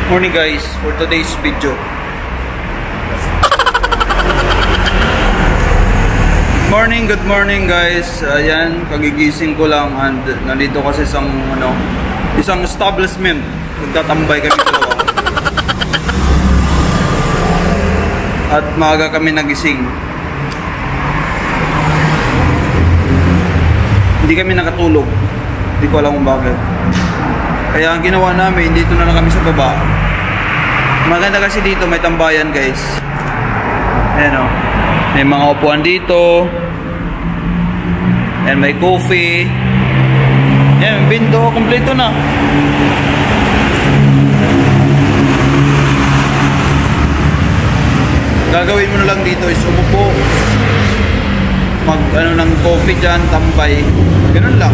Morning guys, for today's video. Good morning guys. Ayan, kagigising ko lang and nandito kasi isang establishment. Nagtatambay kami dalawa. At maaga kami nagising. Hindi kami nakatulog. Hindi ko alam kung bakit. Kaya ang ginawa namin, dito na lang kami sa baba. Maganda kasi dito, may tambayan guys. Ayan o. May mga upuan dito. Ayan, may coffee. Ayan, window, kompleto na. Gagawin mo na lang dito is umupo. Ng coffee dyan, tambay. Ganun lang.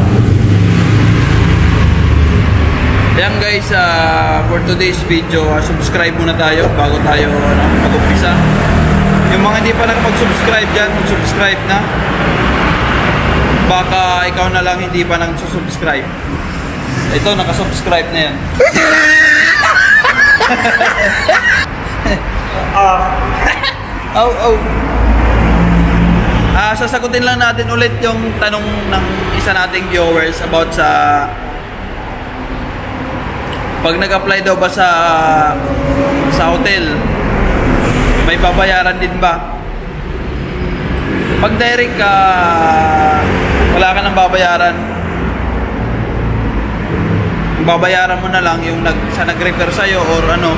Ayan guys, for today's video, subscribe muna tayo bago tayo mag-umpisa. Yung mga hindi pa nakapag-subscribe dyan, mag-subscribe na. Baka ikaw na lang hindi pa nag-subscribe. Ito, nakasubscribe na yan. Sasagutin lang natin ulit yung tanong ng isa nating viewers about sa pag nag-apply daw ba sa hotel, may babayaran din ba? Pag direct ka, wala ka nang babayaran. Babayaran mo na lang yung nag-refer sa'yo or ano.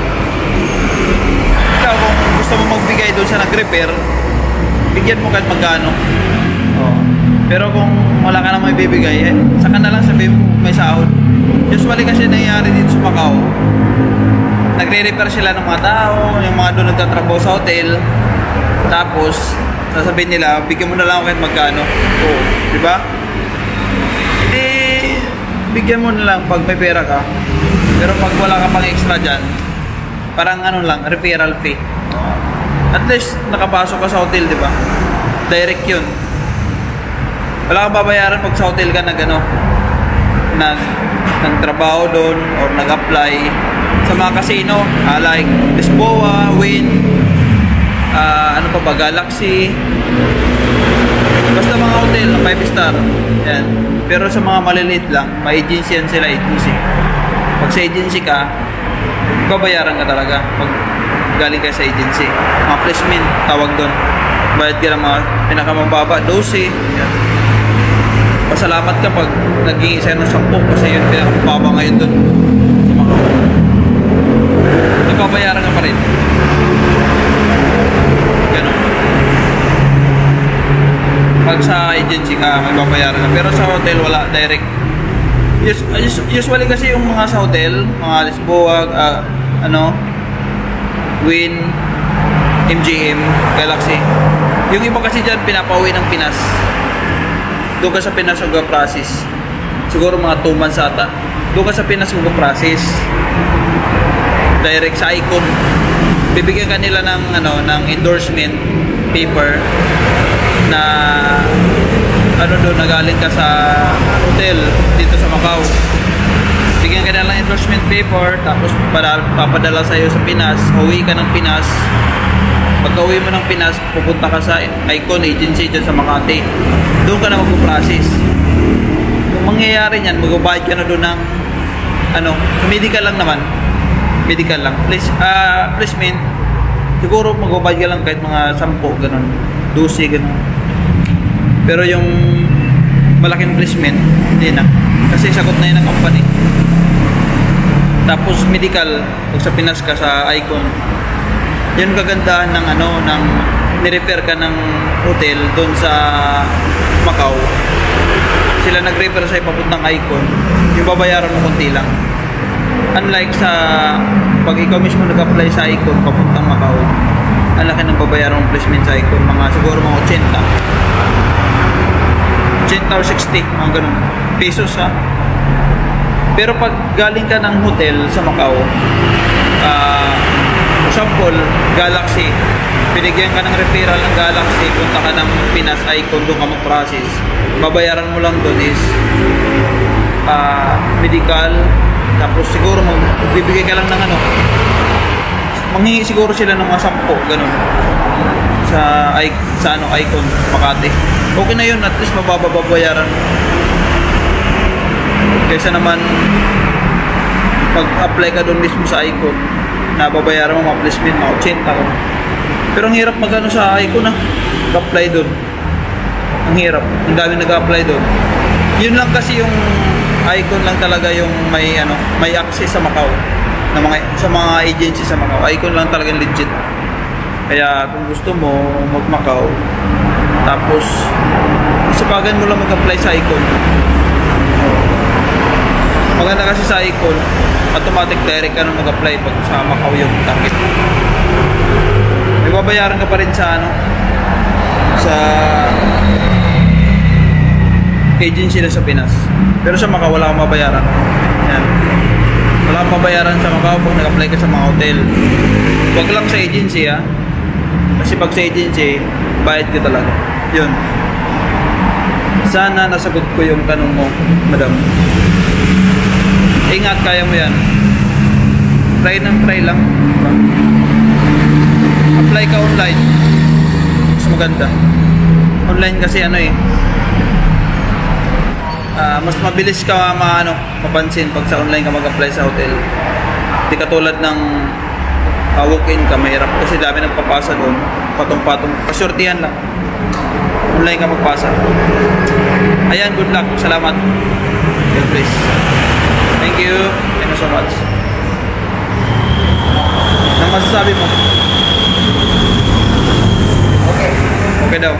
Ikaw kung gusto mo magbigay doon sa nag-refer, bigyan mo kahit magkano. Pero kung wala ka nang may bibigay, saka na lang sabihin mo may sahod. Usually kasi nangyayari dito sa Macau, nagre-refer sila ng mga tao, yung mga doon nagtatrabaho sa hotel, tapos sasabihin nila, bigyan mo na lang kahit magkano. Di ba? Bigyan mo na lang pag may pera ka. Pero pag wala ka pang extra dyan, parang referral fee. At least nakapasok ka sa hotel, di ba? Direct yun. Wala kang babayaran pag sa hotel ka nagtrabaho doon or nag-apply sa mga casino, like Lisboa, Wynn, Galaxy, basta mga hotel ng 5 star yan. Pero sa mga maliliit lang, may agency yan sila, agency. Pag sa agency ka, babayaran ka talaga pag galing ka sa agency. Mga placement, tawag doon. Bayad ka ng mga pinakamababa, 12 yan. Pasalamat ka pag naging isa ng 10 kasi yun pinakamababa ngayon doon sa mga nagbabayaran ka pa rin. Ganun. Pag sa agency ka, may babayaran ka. Pero sa hotel, wala. Direct. Usually kasi yung mga sa hotel, mga Lisboa, Wynn, MGM, Galaxy. Yung iba kasi dyan, pinapauwi ng Pinas. Doon ka sa Pinas mag-process. Siguro mga 2 months ata. Doon ka sa Pinas mag-process. Direct sa Icon. Bibigyan ka nila ng endorsement paper na doon nagaling ka sa hotel dito sa Macau. Bigyan ka nila ng endorsement paper, tapos papadala sa'yo sa Pinas. Uwi ka ng Pinas. Pagka-uwi mo ng Pinas, pupunta ka sa Icon Agency dyan sa Makati. Doon ka na mag-process. Kung mangyayari niyan, mag-bayad ka na doon ng medical lang naman. Medical lang. Placement, siguro mag-bayad ka lang kahit mga 10, ganun. 12, ganun. Pero yung malaking placement, hindi na. Kasi sagot na yun ng company. Tapos medical, pag sa Pinas ka sa Icon, yun kagandahan ng nirefer ka ng hotel doon sa Macau. Sila nag-refer sa'yo papuntang Icon, yung babayaran mo konti lang. Unlike sa pag ikaw mismo nag-apply sa Icon papuntang Macau, ang laki ng babayaran ng placement sa Icon, siguro mga 80 or 60, mga ganun pesos ha. Pero pag galing ka ng hotel sa Macau, example, Galaxy, binigyan ka ng referral ng Galaxy, punta ka ng Pinas Icon, doon ka mag-process, babayaran mo lang doon is medical, Tapos siguro magbibigay ka lang ng ano, manghingi siguro sila ng mga 10, ganun. Sa Icon, Makati. Okay na yun, at least mababayaran. Kaysa naman pag-apply ka doon mismo sa Icon, nababayaran mo mga placement, mga 80 ka. Pero ang hirap magano sa Icon mag-apply doon. Ang hirap, ang dami nag-apply doon. Yun lang kasi yung Icon lang talaga yung may access sa Macau, na sa mga agency sa Macau. Icon lang talaga legit. Kaya kung gusto mo mag-Macau, tapos isapagan mo lang mag-apply sa Icon. Maganda kasi sa Icon, automatic direct ka na mag-apply pag sa Macau yung target. May babayaran ka pa rin sa sa agency na sa Pinas. Pero sa Macau wala kang mabayaran. Yan. Wala kang mabayaran sa Macau pag nag-apply ka sa mga hotel. Wag lang sa agency Kasi pag sa agency, bayad ka talaga. Yun. Sana nasagot ko yung tanong mo, madam. Ingat, kaya mo yan. Try lang. Apply ka online. Mas maganda. Online kasi mas mabilis ka mapansin pag sa online ka mag-apply sa hotel. Hindi katulad ng walk-in ka, mahirap kasi dami nagpapasa doon, patong-patong, pasyurtihan lang. Online ka magpasa. Ayan, good luck, salamat. God bless. Thank you so much. Anong masasabi mo? Okay daw.